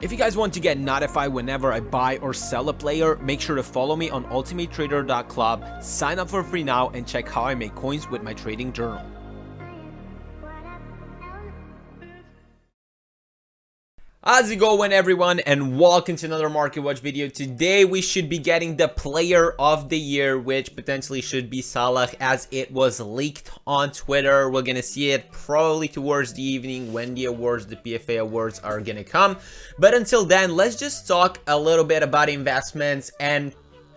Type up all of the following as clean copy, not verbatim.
If you guys want to get notified whenever I buy or sell a player, make sure to follow me on ultimatetrader.club, sign up for free now, and check how I make coins with my trading journal. How's it going, everyone, and welcome to another Market Watch video. Today we should be getting the player of the year, which potentially should be Salah, as it was leaked on Twitter. We're gonna see it probably towards the evening when the awards, the PFA awards, are gonna come. But until then, let's just talk a little bit about investments and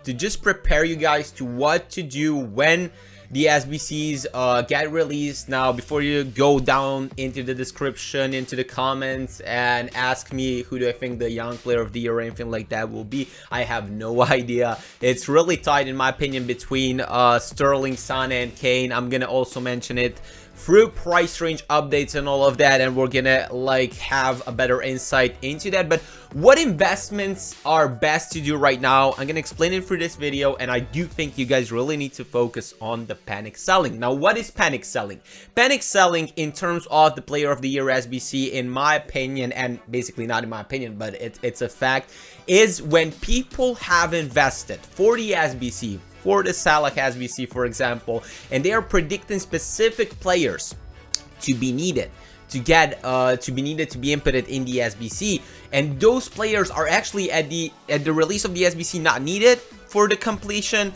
to just prepare you guys to what to do when the SBCs get released. Now, before you go down into the description, into the comments, and ask me who do I think the young player of the year or anything like that will be, I have no idea. It's really tight, in my opinion, between Sterling, Son, and Kane. I'm gonna also mention it through price range updates and all of that, and we're gonna like have a better insight into that. But what investments are best to do right now, I'm gonna explain it through this video, and I do think you guys really need to focus on the panic selling. Now, what is panic selling? Panic selling, in terms of the player of the year SBC, in my opinion, and basically not in my opinion, but it's a fact, is when people have invested for the SBC, for the Salah SBC, for example, and they are predicting specific players to be needed to get to be inputted in the SBC, and those players are actually at the release of the SBC not needed for the completion.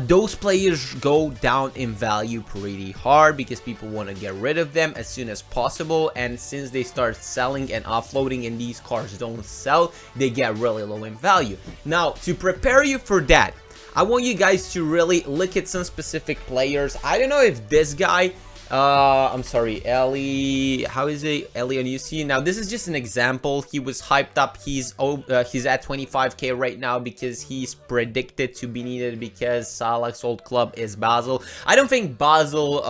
Those players go down in value pretty hard because people want to get rid of them as soon as possible, and since they start selling and offloading and these cards don't sell, they get really low in value. Now, to prepare you for that, I want you guys to really look at some specific players. I don't know if this guy, I'm sorry, Ellie, how is it? Ellie on UC. Now, this is just an example. He was hyped up. He's at 25k right now because he's predicted to be needed because Salah's old club is Basel. I don't think Basel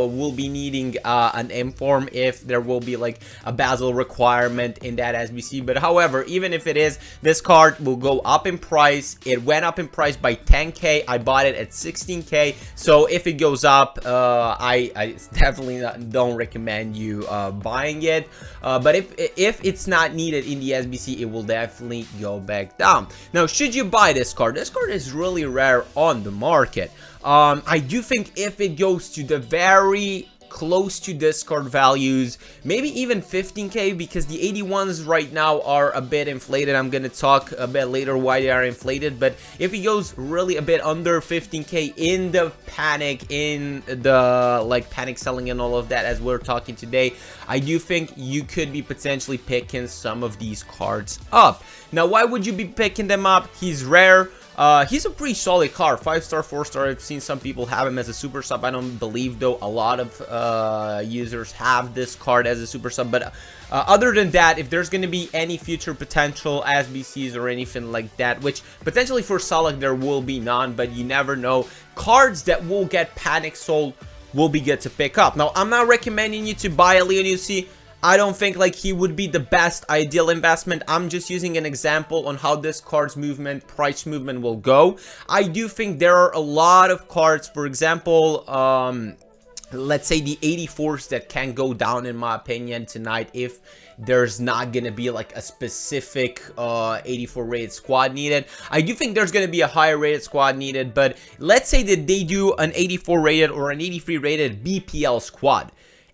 will be needing an inform if there will be like a Basel requirement in that SBC. But however, even if it is, this card will go up in price. It went up in price by 10k. I bought it at 16k. So if it goes up, I definitely don't recommend you buying it, but if it's not needed in the SBC, it will definitely go back down. Now, should you buy this card? This card is really rare on the market. I do think if it goes to the very close to discard values, maybe even 15k, because the 81s right now are a bit inflated. I'm gonna talk a bit later why they are inflated, but if it goes really a bit under 15k in the panic, in the like panic selling and all of that, as we're talking today, I do think you could be potentially picking some of these cards up. Now, why would you be picking them up? He's rare. He's a pretty solid card, 5-star, 4-star. I've seen some people have him as a super sub. I don't believe, though, a lot of users have this card as a super sub. But other than that, if there's going to be any future potential SBCs or anything like that, which potentially for Salah there will be none, but you never know, cards that will get panic sold will be good to pick up. Now, I'm not recommending you to buy a Leonucci. I don't think like he would be the best ideal investment. I'm just using an example on how this card's movement, price movement will go. I do think there are a lot of cards, for example, let's say the 84s that can go down, in my opinion, tonight if there's not gonna be like a specific 84 rated squad needed. I do think there's gonna be a higher rated squad needed, but let's say that they do an 84 rated or an 83 rated BPL squad.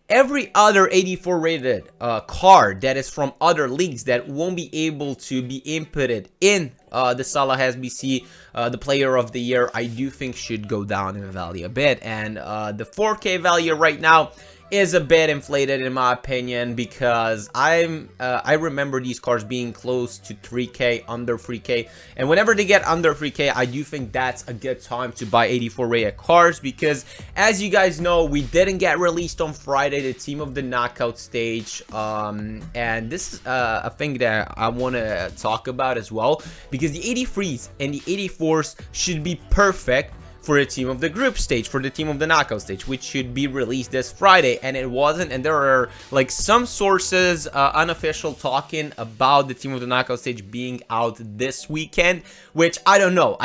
Every other 84 rated card that is from other leagues that won't be able to be inputted in the Salah SBC, the player of the year, I do think should go down in value a bit. And the 4k value right now is a bit inflated, in my opinion, because I remember these cards being close to 3k, under 3k, and whenever they get under 3k, I do think that's a good time to buy 84 rated cards, because as you guys know, we didn't get released on Friday, the team of the knockout stage, and this is a thing that I want to talk about as well, because the 83s and the 84s should be perfect for the team of the group stage, for the team of the knockout stage, which should be released this Friday, and it wasn't. And there are like some sources, unofficial, talking about the team of the knockout stage being out this weekend, which I don't know.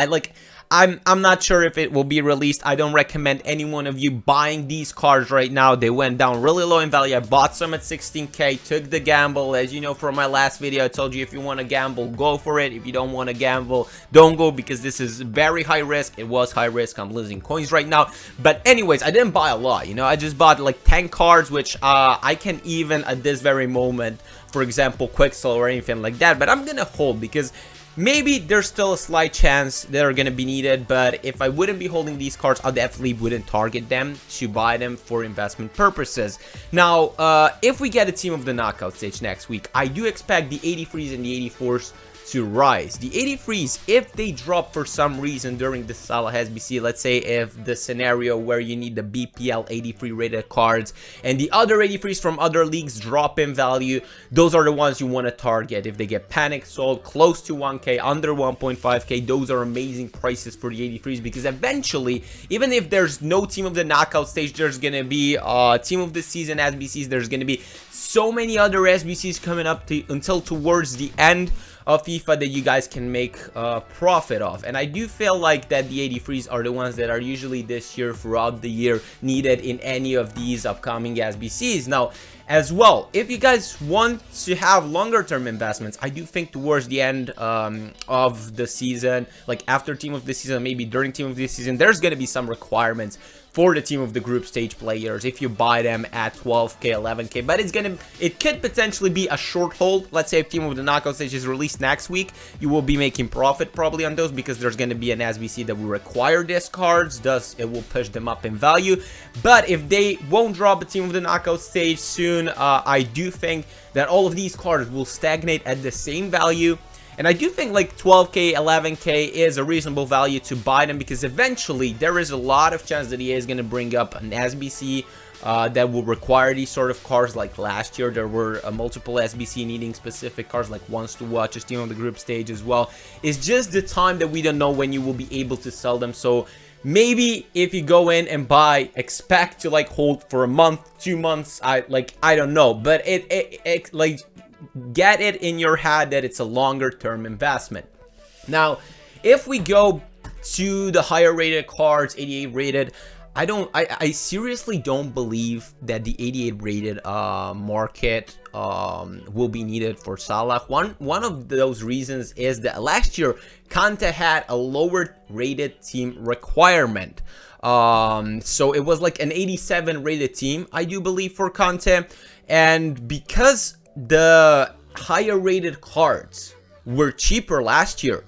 I'm not sure if it will be released. I don't recommend any one of you buying these cards right now. They went down really low in value. I bought some at 16k, took the gamble. As you know from my last video, I told you if you want to gamble, go for it. If you don't want to gamble, don't go, because this is very high risk. It was high risk. I'm losing coins right now. But anyways, I didn't buy a lot, you know. I just bought like 10 cards, which I can even at this very moment, for example, quick sell or anything like that. But I'm gonna hold, because maybe there's still a slight chance they're gonna be needed. But if I wouldn't be holding these cards, I definitely wouldn't target them to buy them for investment purposes. Now, if we get a team of the knockout stage next week, I do expect the 83s and the 84s to rise. The 83s, if they drop for some reason during the Salah SBC, let's say if the scenario where you need the BPL 83 rated cards and the other 83s from other leagues drop in value, those are the ones you want to target. If they get panic sold close to 1k, under 1.5k, those are amazing prices for the 83s, because eventually, even if there's no team of the knockout stage, there's gonna be team of the season SBCs. There's gonna be so many other SBCs coming up until towards the end of FIFA that you guys can make profit of. And I do feel like that the 83s are the ones that are usually this year, throughout the year, needed in any of these upcoming SBCs. Now, as well, if you guys want to have longer term investments, I do think towards the end of the season, like after team of the season, maybe during team of the season, there's going to be some requirements for the team of the group stage players if you buy them at 12k, 11k. But it could potentially be a short hold. Let's say if team of the knockout stage is released next week, you will be making profit probably on those, because there's going to be an SBC that will require these cards, thus it will push them up in value. But if they won't drop a team of the knockout stage soon, I do think that all of these cards will stagnate at the same value. And I do think like 12k, 11k is a reasonable value to buy them, because eventually there is a lot of chance that EA is going to bring up an SBC that will require these sort of cards. Like last year, there were multiple SBC needing specific cards, like Ones to Watch, Team on the group stage as well. It's just the time that we don't know when you will be able to sell them. So maybe if you go in and buy, expect to like hold for a month, 2 months. I don't know, but it like, get it in your head that it's a longer term investment. Now, if we go to the higher rated cards, 88 rated, I seriously don't believe that the 88 rated market will be needed for Salah. One of those reasons is that last year Conte had a lower rated team requirement. So it was like an 87 rated team, I do believe, for Conte. And because the higher rated cards were cheaper last year,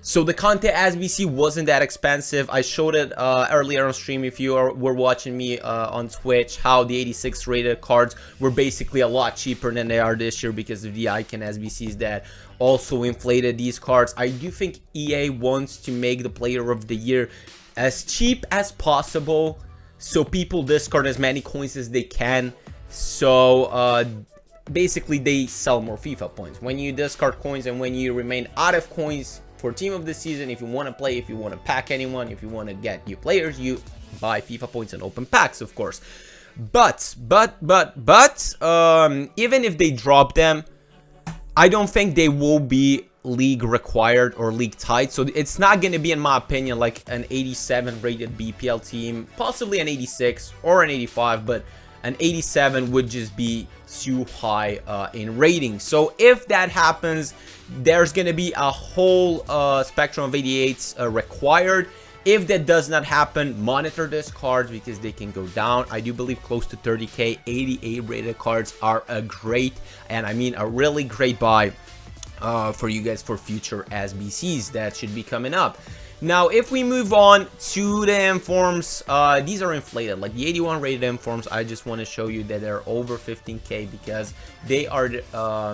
so the Conte SBC wasn't that expensive. I showed it earlier on stream, if you were watching me on Twitch, how the 86 rated cards were basically a lot cheaper than they are this year because of the Icon SBCs that also inflated these cards. I do think EA wants to make the player of the year as cheap as possible, so people discard as many coins as they can. So basically they sell more FIFA points. When you discard coins and when you remain out of coins for team of the season, if you want to play, if you want to pack anyone, if you want to get new players, you buy FIFA points and open packs, of course. But even if they drop them, I don't think they will be league required or league tied. So it's not going to be, in my opinion, like an 87 rated BPL team, possibly an 86 or an 85, but an 87 would just be too high in rating. So if that happens, there's going to be a whole spectrum of 88s required. If that does not happen, monitor these cards because they can go down. I do believe close to 30k 88 rated cards are a great, and I mean a really great buy for you guys for future SBCs that should be coming up. Now, if we move on to the informs, these are inflated. Like the 81 rated informs, I just want to show you that they're over 15k because they are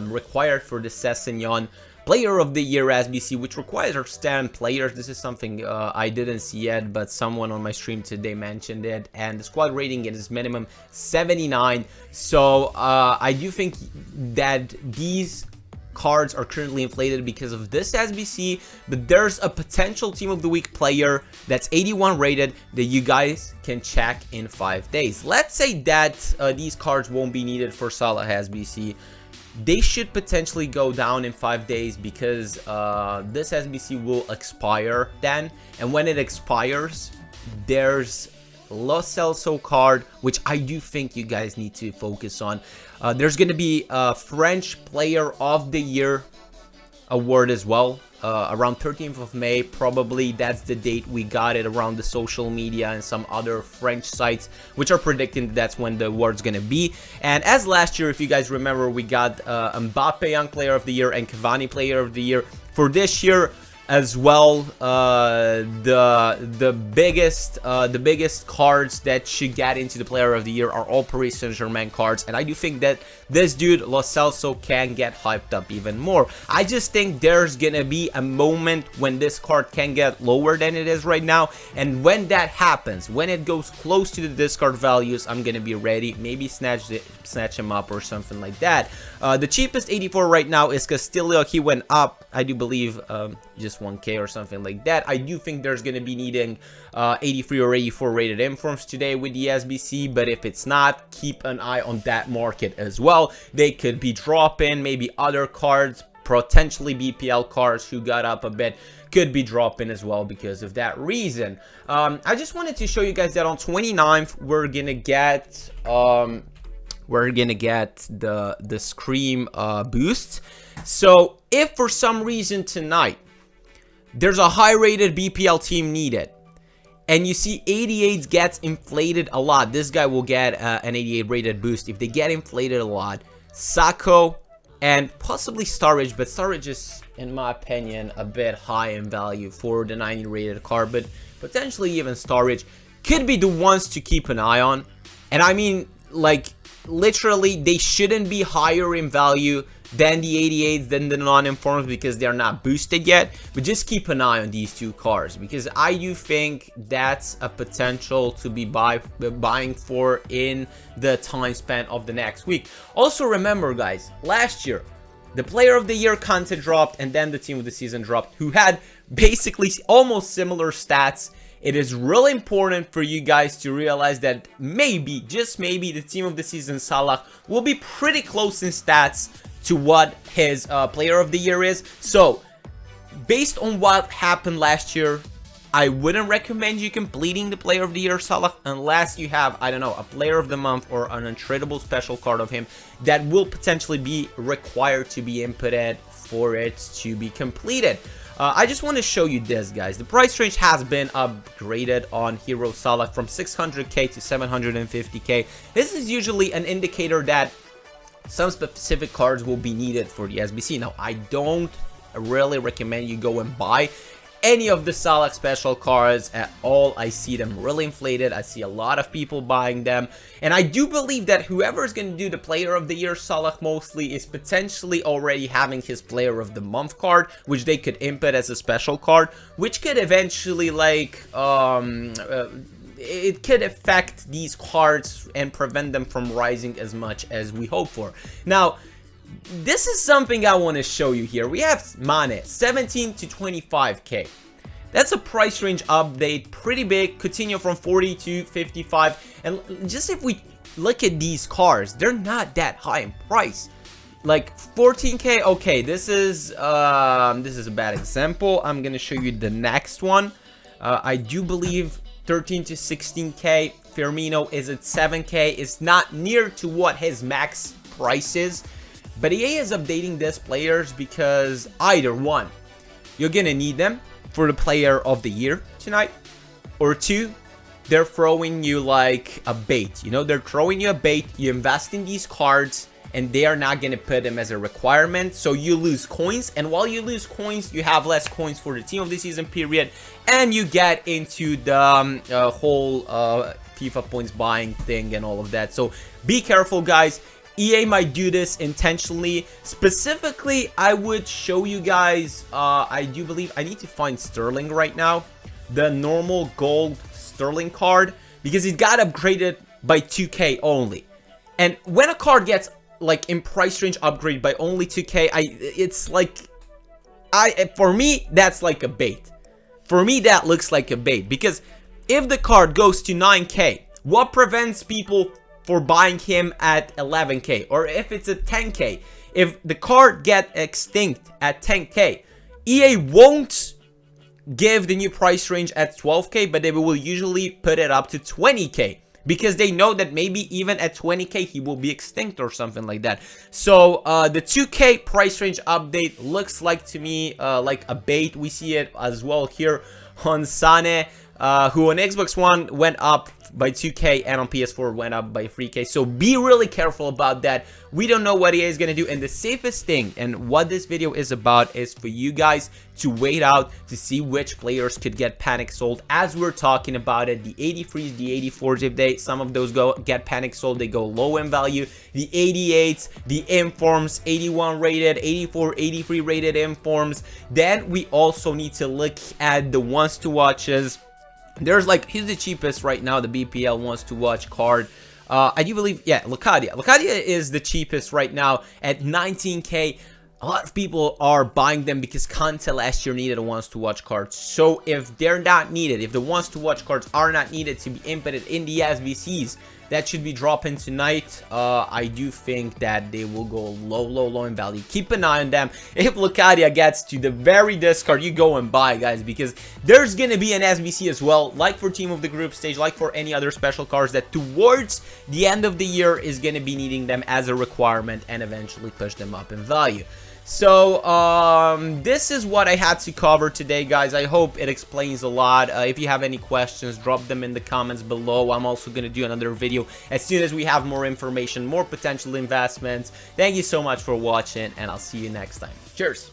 required for the Sessegnon Player of the Year SBC, which requires 10 players. This is something I didn't see yet, but someone on my stream today mentioned it. And the squad rating is minimum 79. So I do think that these cards are currently inflated because of this SBC, but there's a potential team of the week player that's 81 rated that you guys can check in 5 days. Let's say that these cards won't be needed for Salah SBC. they should potentially go down in 5 days because this SBC will expire then, and when it expires, there's Lo Celso card, which I do think you guys need to focus on. There's gonna be a French Player of the Year award as well, around 13th of May, probably. That's the date we got it around the social media and some other French sites, which are predicting that's when the award's gonna be. And as last year, if you guys remember, we got Mbappe Young Player of the Year and Cavani Player of the Year. For this year as well, the biggest cards that should get into the Player of the Year are all Paris Saint-Germain cards, and I do think that this dude Lo Celso can get hyped up even more. I just think there's gonna be a moment when this card can get lower than it is right now, and when that happens, when it goes close to the discard values, I'm gonna be ready. Maybe snatch him up or something like that. The cheapest 84 right now is Castillo. He went up, I do believe, just 1k or something like that. I do think there's gonna be needing 83 or 84 rated informs today with the SBC, but if it's not, keep an eye on that market as well. They could be dropping, maybe other cards, potentially BPL cards who got up a bit could be dropping as well because of that reason. I just wanted to show you guys that on 29th we're gonna get the Scream boost. So if for some reason tonight there's a high rated BPL team needed and you see 88s gets inflated a lot, this guy will get an 88 rated boost. If they get inflated a lot, Sacco and possibly Sturridge, but Sturridge is, in my opinion, a bit high in value for the 90 rated card, but potentially even Sturridge could be the ones to keep an eye on. And I mean, like, literally, they shouldn't be higher in value than the 88s, than the non-informs, because they're not boosted yet. But just keep an eye on these two cards, because I do think that's a potential to be buying for in the time span of the next week. Also remember, guys, last year the Player of the Year content dropped, and then the Team of the Season dropped, who had basically almost similar stats. It is really important for you guys to realize that maybe, just maybe, the Team of the Season Salah will be pretty close in stats to what his Player of the Year is. So, based on what happened last year, I wouldn't recommend you completing the Player of the Year Salah unless you have, I don't know, a Player of the Month or an untradeable special card of him that will potentially be required to be inputted for it to be completed. I just want to show you this, guys. The price range has been upgraded on Hero Salah from 600k to 750k. This is usually an indicator that some specific cards will be needed for the SBC. Now, I don't really recommend you go and buy any of the Salah special cards at all. I see them really inflated. I see a lot of people buying them, and I do believe that whoever is going to do the Player of the Year Salah mostly is potentially already having his Player of the Month card, which they could input as a special card, which could eventually, like, it could affect these cards and prevent them from rising as much as we hope for. Now, this is something I want to show you here. We have Mane, 17 to 25k. That's a price range update, pretty big. Coutinho from 40 to 55. And just if we look at these cards, they're not that high in price. Like 14k, okay, this is a bad example. I'm gonna show you the next one. I do believe 13 to 16k. Firmino is at 7k. It's not near to what his max price is. But EA is updating these players because either one, you're gonna need them for the Player of the Year tonight, or two, they're throwing you like a bait. You know, they're throwing you a bait. You invest in these cards, and they are not gonna put them as a requirement, so you lose coins. And while you lose coins, you have less coins for the Team of the Season period, and you get into the whole FIFA points buying thing and all of that. So be careful, guys. EA might do this intentionally. Specifically, I would show you guys, I do believe, I need to find Sterling right now, the normal gold Sterling card, because it got upgraded by 2k only. And when a card gets, like, in price range upgrade by only 2k, it's like, for me, that's like a bait. For me, that looks like a bait, because if the card goes to 9k, what prevents people for buying him at 11k? Or if it's at 10k, if the card get extinct at 10k, EA won't give the new price range at 12k, but they will usually put it up to 20k. Because they know that maybe even at 20k he will be extinct or something like that. So the 2k price range update looks like to me like a bait. We see it as well here on Sane, who on Xbox One went up by 2k and on PS4 went up by 3k. So be really careful about that. We don't know what EA is gonna do, and the safest thing and what this video is about is for you guys to wait out to see which players could get panic sold. As we're talking about it, the 83s, the 84s, if they some of those get panic sold, they go low in value. The 88s, the informs, 81 rated, 84, 83 rated informs. Then we also need to look at the ones to watches. There's like, here's the cheapest right now, the BPL wants to watch card. I do believe, yeah, Locadia. Locadia is the cheapest right now at 19k. A lot of people are buying them because Conte last year needed a wants to watch cards. So if they're not needed, if the wants to watch cards are not needed to be inputted in the SBCs, that should be dropping tonight. I do think that they will go low in value. Keep an eye on them. If Locadia gets to the very discard, you go and buy, guys, because there's gonna be an SBC as well, like for Team of the Group stage, like for any other special cards that towards the end of the year is gonna be needing them as a requirement and eventually push them up in value. So this is what I had to cover today, guys. I hope it explains a lot. If you have any questions, drop them in the comments below. I'm also going to do another video as soon as we have more information, more potential investments. Thank you so much for watching, and I'll see you next time. Cheers.